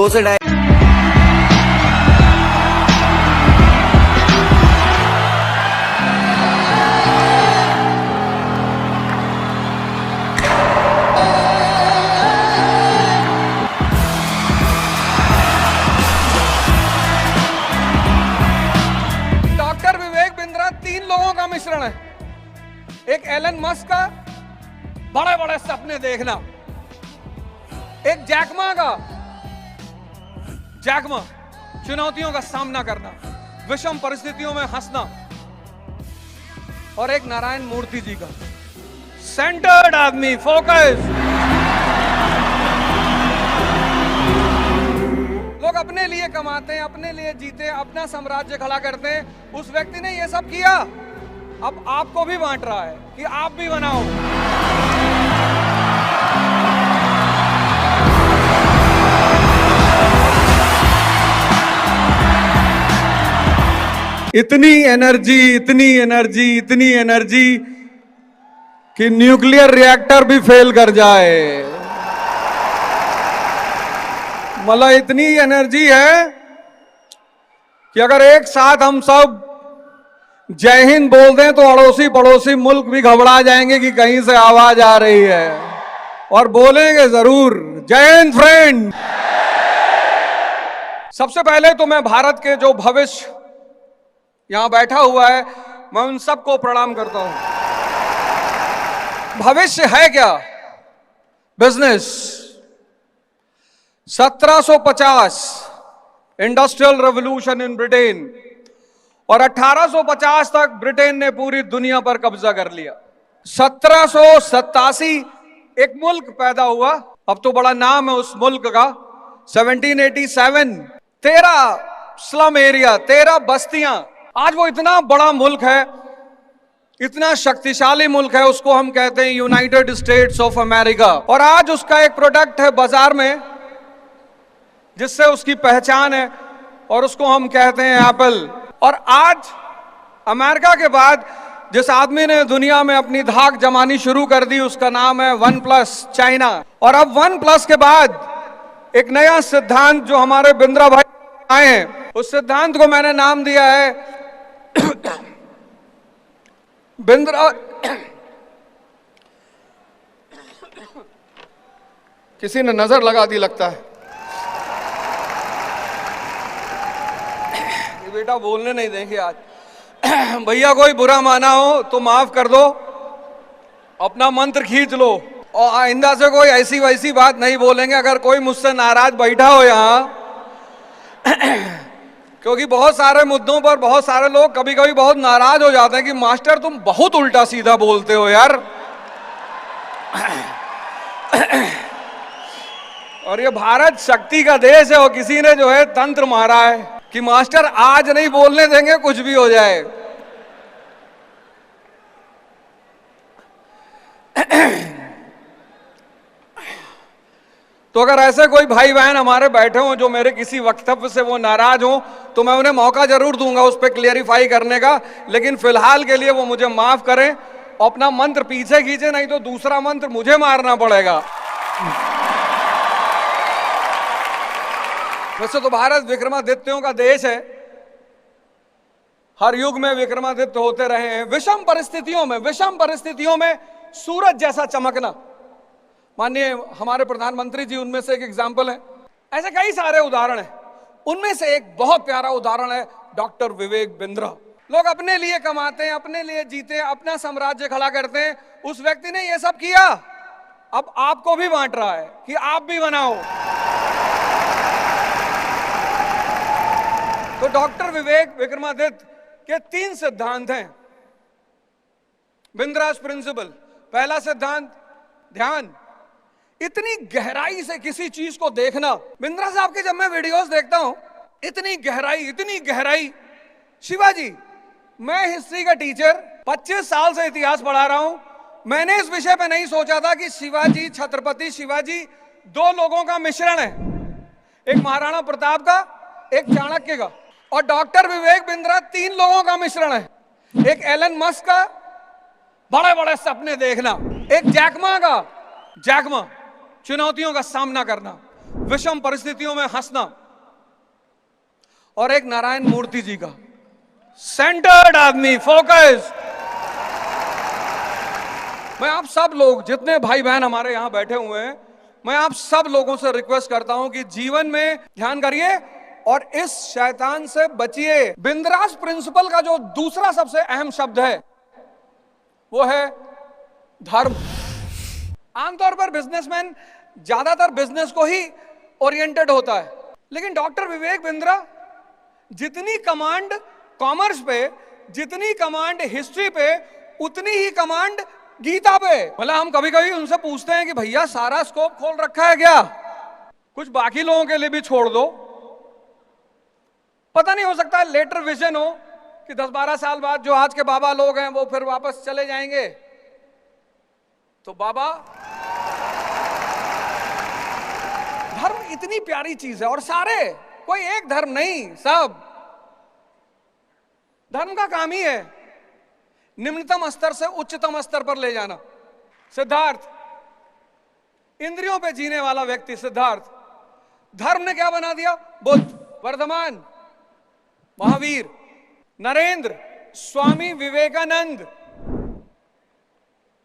2 से 2.5। डॉक्टर विवेक बिंद्रा 3 लोगों का मिश्रण है। एक एलन मस्क का बड़े बड़े सपने देखना, एक जैकमा चुनौतियों का सामना करना, विषम परिस्थितियों में हंसना, और एक नारायण मूर्ति जी का सेंटर्ड आदमी, फोकस। लोग अपने लिए कमाते हैं, अपने लिए जीते हैं, अपना साम्राज्य खड़ा करते हैं। उस व्यक्ति ने यह सब किया, अब आपको भी बांट रहा है कि आप भी बनाओ। इतनी एनर्जी कि न्यूक्लियर रिएक्टर भी फेल कर जाए। मतलब इतनी एनर्जी है कि अगर एक साथ हम सब जय हिंद बोल दें तो अड़ोसी पड़ोसी मुल्क भी घबरा जाएंगे कि कहीं से आवाज आ रही है, और बोलेंगे जरूर जय हिंद फ्रेंड। सबसे पहले तो मैं भारत के जो भविष्य यहां बैठा हुआ है, मैं उन सबको प्रणाम करता हूं। भविष्य है क्या? Business. 1750 industrial revolution in Britain, और 1850 तक ब्रिटेन ने पूरी दुनिया पर कब्जा कर लिया। 1787 एक मुल्क पैदा हुआ, अब तो बड़ा नाम है उस मुल्क का। 1787 13 स्लम एरिया, 13 बस्तियां। आज वो इतना बड़ा मुल्क है, इतना शक्तिशाली मुल्क है, उसको हम कहते हैं यूनाइटेड स्टेट्स ऑफ अमेरिका। और आज उसका एक प्रोडक्ट है बाजार में जिससे उसकी पहचान है, और उसको हम कहते हैं एप्पल। और आज अमेरिका के बाद जिस आदमी ने दुनिया में अपनी धाक जमानी शुरू कर दी, उसका नाम है वन प्लस चाइना। और अब वन प्लस के बाद एक नया सिद्धांत जो हमारे बिंद्रा भाई आए हैं, उस सिद्धांत को मैंने नाम दिया है बिंद्रा। किसी ने नजर लगा दी लगता है। ये बेटा बोलने नहीं देंगे आज। भैया कोई बुरा माना हो तो माफ कर दो, अपना मंत्र खींच लो, और आइंदा से कोई ऐसी वैसी बात नहीं बोलेंगे। अगर कोई मुझसे नाराज बैठा हो यहां, क्योंकि बहुत सारे मुद्दों पर बहुत सारे लोग कभी कभी बहुत नाराज हो जाते हैं कि मास्टर तुम बहुत उल्टा सीधा बोलते हो यार। और ये भारत शक्ति का देश है, और किसी ने जो है तंत्र मारा है कि मास्टर आज नहीं बोलने देंगे, कुछ भी हो जाए। तो अगर ऐसे कोई भाई बहन हमारे बैठे हो जो मेरे किसी वक्तव्य से वो नाराज हो, तो मैं उन्हें मौका जरूर दूंगा उस पर क्लियरिफाई करने का। लेकिन फिलहाल के लिए वो मुझे माफ करें, अपना मंत्र पीछे खींचे, नहीं तो दूसरा मंत्र मुझे मारना पड़ेगा। वैसे तो भारत विक्रमादित्यों का देश है, हर युग में विक्रमादित्य होते रहे हैं। विषम परिस्थितियों में सूरज जैसा चमकना, माननीय हमारे प्रधानमंत्री जी उनमें से एक एग्जाम्पल है। ऐसे कई सारे उदाहरण हैं, उनमें से एक बहुत प्यारा उदाहरण है डॉक्टर विवेक बिंद्रा। लोग अपने लिए कमाते हैं, अपने लिए जीते हैं, अपना साम्राज्य खड़ा करते हैं। उस व्यक्ति ने यह सब किया, अब आपको भी बांट रहा है कि आप भी बनाओ। तो डॉक्टर विवेक विक्रमादित्य के 3 सिद्धांत हैं, बिंद्रास प्रिंसिपल। पहला सिद्धांत ध्यान, इतनी गहराई से किसी चीज को देखना। बिंद्रा साहब के जब मैं वीडियोस देखता हूं, इतनी गहराई। शिवाजी, मैं हिस्ट्री का टीचर 25 साल से इतिहास पढ़ा रहा हूं। मैंने इस विषय पे नहीं सोचा था कि शिवाजी, छत्रपति शिवाजी 2 लोगों का मिश्रण है, एक महाराणा प्रताप का, एक चाणक्य का। और डॉक्टर विवेक बिंद्रा 3 लोगों का मिश्रण है, एक एलन मस्क का बड़े बड़े सपने देखना, एक जैकमा चुनौतियों का सामना करना, विषम परिस्थितियों में हंसना, और एक नारायण मूर्ति जी का सेंटर्ड आदमी, फोकस। मैं आप सब लोग जितने भाई बहन हमारे यहां बैठे हुए हैं, मैं आप सब लोगों से रिक्वेस्ट करता हूं कि जीवन में ध्यान करिए और इस शैतान से बचिए। बिंद्रास प्रिंसिपल का जो दूसरा सबसे अहम शब्द है वो है धर्म। आमतौर पर बिजनेसमैन ज्यादातर बिजनेस को ही ओरिएंटेड होता है, लेकिन डॉक्टर विवेक बिंद्रा जितनी कमांड कॉमर्स पे, जितनी कमांड हिस्ट्री पे, उतनी ही कमांड गीता पे। मतलब हम कभी कभी उनसे पूछते हैं कि भैया सारा स्कोप खोल रखा है क्या, कुछ बाकी लोगों के लिए भी छोड़ दो। पता नहीं, हो सकता है लेटर विजन हो कि 10-12 साल बाद जो आज के बाबा लोग हैं वो फिर वापस चले जाएंगे। तो बाबा, धर्म इतनी प्यारी चीज है, और सारे, कोई एक धर्म नहीं, सब धर्म का काम ही है निम्नतम स्तर से उच्चतम स्तर पर ले जाना। सिद्धार्थ, इंद्रियों पे जीने वाला व्यक्ति सिद्धार्थ, धर्म ने क्या बना दिया? बुद्ध, वर्धमान, महावीर, नरेंद्र, स्वामी विवेकानंद।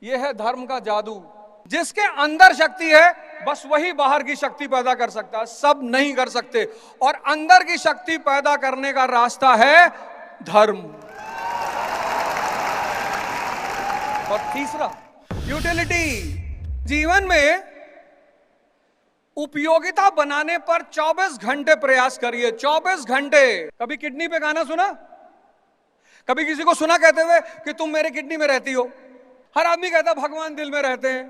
यह है धर्म का जादू। जिसके अंदर शक्ति है बस वही बाहर की शक्ति पैदा कर सकता है, सब नहीं कर सकते। और अंदर की शक्ति पैदा करने का रास्ता है धर्म। और तीसरा, यूटिलिटी। जीवन में उपयोगिता बनाने पर 24 घंटे प्रयास करिए, 24 घंटे। कभी किडनी पे गाना सुना? कभी किसी को सुना कहते हुए कि तुम मेरे किडनी में रहती हो? हर आदमी कहता भगवान दिल में रहते हैं,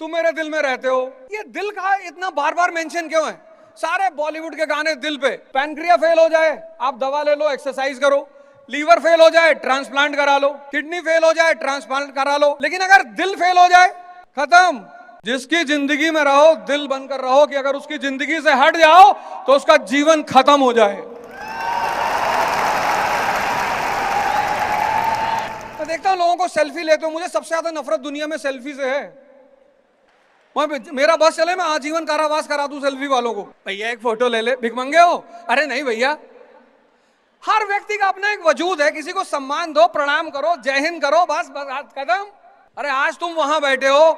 तुम मेरे दिल में रहते हो। ये दिल का इतना बार बार मेंशन क्यों है? सारे बॉलीवुड के गाने दिल पे। पैनक्रिया फेल हो जाए, आप दवा ले लो, एक्सरसाइज करो। लीवर फेल हो जाए, ट्रांसप्लांट करा लो। किडनी फेल हो जाए, ट्रांसप्लांट करा लो। लेकिन अगर दिल फेल हो जाए, खत्म। जिसकी जिंदगी में रहो दिल बनकर रहो कि अगर उसकी जिंदगी से हट जाओ तो उसका जीवन खत्म हो जाए। मैं देखता हूं लोगों को सेल्फी लेते हो, मुझे सबसे ज्यादा नफरत दुनिया में सेल्फी से है। मेरा बस चले, मैं आजीवन कारावास करा दूं सेल्फी वालों को। भैया एक फोटो ले ले, भिख मंगे हो? अरे नहीं भैया, हर व्यक्ति का अपना एक वजूद है। किसी को सम्मान दो, प्रणाम करो, जय हिंद करो, बस खत्म। अरे आज तुम वहां बैठे हो,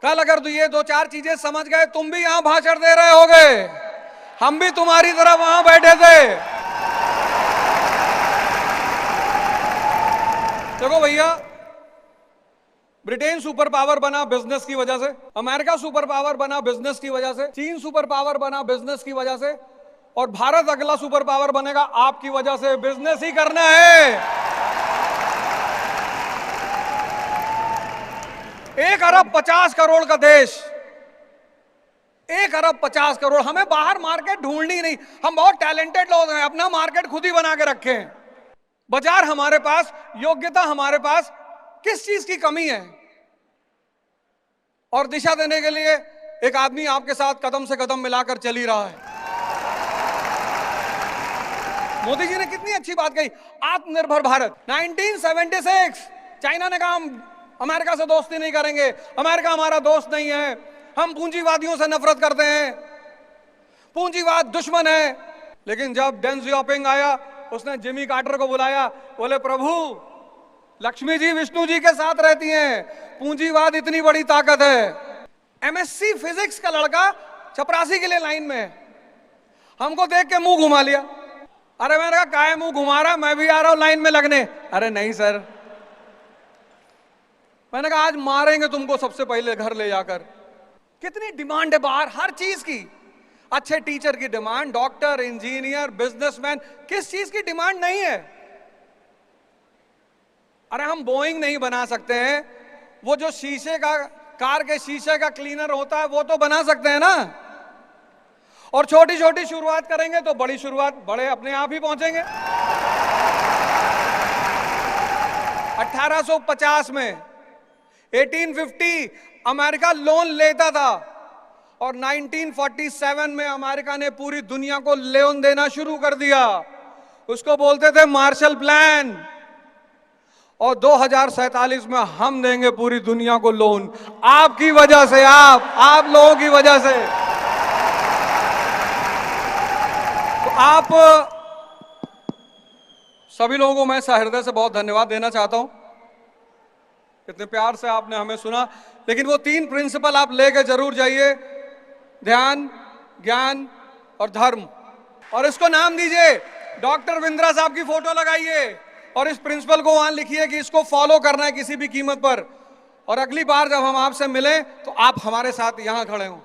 कल अगर तो ये 2-4 चीजें समझ गए, तुम भी यहां भाषण दे रहे होगे, हम भी तुम्हारी तरह वहां बैठे थे। देखो भैया, ब्रिटेन सुपर पावर बना बिजनेस की वजह से, अमेरिका सुपर पावर बना बिजनेस की वजह से, चीन सुपर पावर बना बिजनेस की वजह से, और भारत अगला सुपर पावर बनेगा आपकी वजह से। बिजनेस ही करना है। 1 अरब 50 करोड़ का देश, 1 अरब 50 करोड़। हमें बाहर मार्केट ढूंढनी नहीं, हम बहुत टैलेंटेड लोग हैं, अपना मार्केट खुद ही बना के रखे हैं। बाजार हमारे पास, योग्यता हमारे पास, किस चीज की कमी है? और दिशा देने के लिए एक आदमी आपके साथ कदम से कदम मिलाकर चल ही रहा है। मोदी जी ने कितनी अच्छी बात कही, आत्मनिर्भर भारत। 1976 चाइना ने कहा हम अमेरिका से दोस्ती नहीं करेंगे, अमेरिका हमारा दोस्त नहीं है, हम पूंजीवादियों से नफरत करते हैं, पूंजीवाद दुश्मन है। लेकिन जब डेंग जियाओपिंग आया, उसने जिमी कार्टर को बुलाया, बोले प्रभु लक्ष्मी जी विष्णु जी के साथ रहती हैं, पूंजीवाद इतनी बड़ी ताकत है। एमएससी फिजिक्स का लड़का चपरासी के लिए लाइन में है, हमको देख के मुंह घुमा लिया। अरे मैंने कहा काहे मुंह घुमा रहा, मैं भी आ रहा हूं लाइन में लगने। अरे नहीं सर, मैंने कहा आज मारेंगे तुमको सबसे पहले घर ले जाकर। कितनी डिमांड है बाहर हर चीज की। अच्छे टीचर की डिमांड, डॉक्टर, इंजीनियर, बिजनेसमैन, किस चीज की डिमांड नहीं है? अरे हम बोइंग नहीं बना सकते हैं, वो जो शीशे का, कार के शीशे का क्लीनर होता है वो तो बना सकते हैं ना। और छोटी छोटी शुरुआत करेंगे तो बड़ी शुरुआत, बड़े अपने आप ही पहुंचेंगे। 1850 में 1850 अमेरिका लोन लेता था, और 1947 में अमेरिका ने पूरी दुनिया को लोन देना शुरू कर दिया। उसको बोलते थे मार्शल प्लान। और 2047 में हम देंगे पूरी दुनिया को लोन, आपकी वजह से, आप लोगों की वजह से। आप सभी लोगों को मैं सहृदय से बहुत धन्यवाद देना चाहता हूं, कितने प्यार से आपने हमें सुना। लेकिन वो 3 प्रिंसिपल आप लेके जरूर जाइए, ध्यान, ज्ञान और धर्म। और इसको नाम दीजिए, डॉक्टर बिंद्रा साहब की फोटो लगाइए और इस प्रिंसिपल को वहां लिखिए कि इसको फॉलो करना है किसी भी कीमत पर। और अगली बार जब हम आपसे मिलें तो आप हमारे साथ यहां खड़े हों।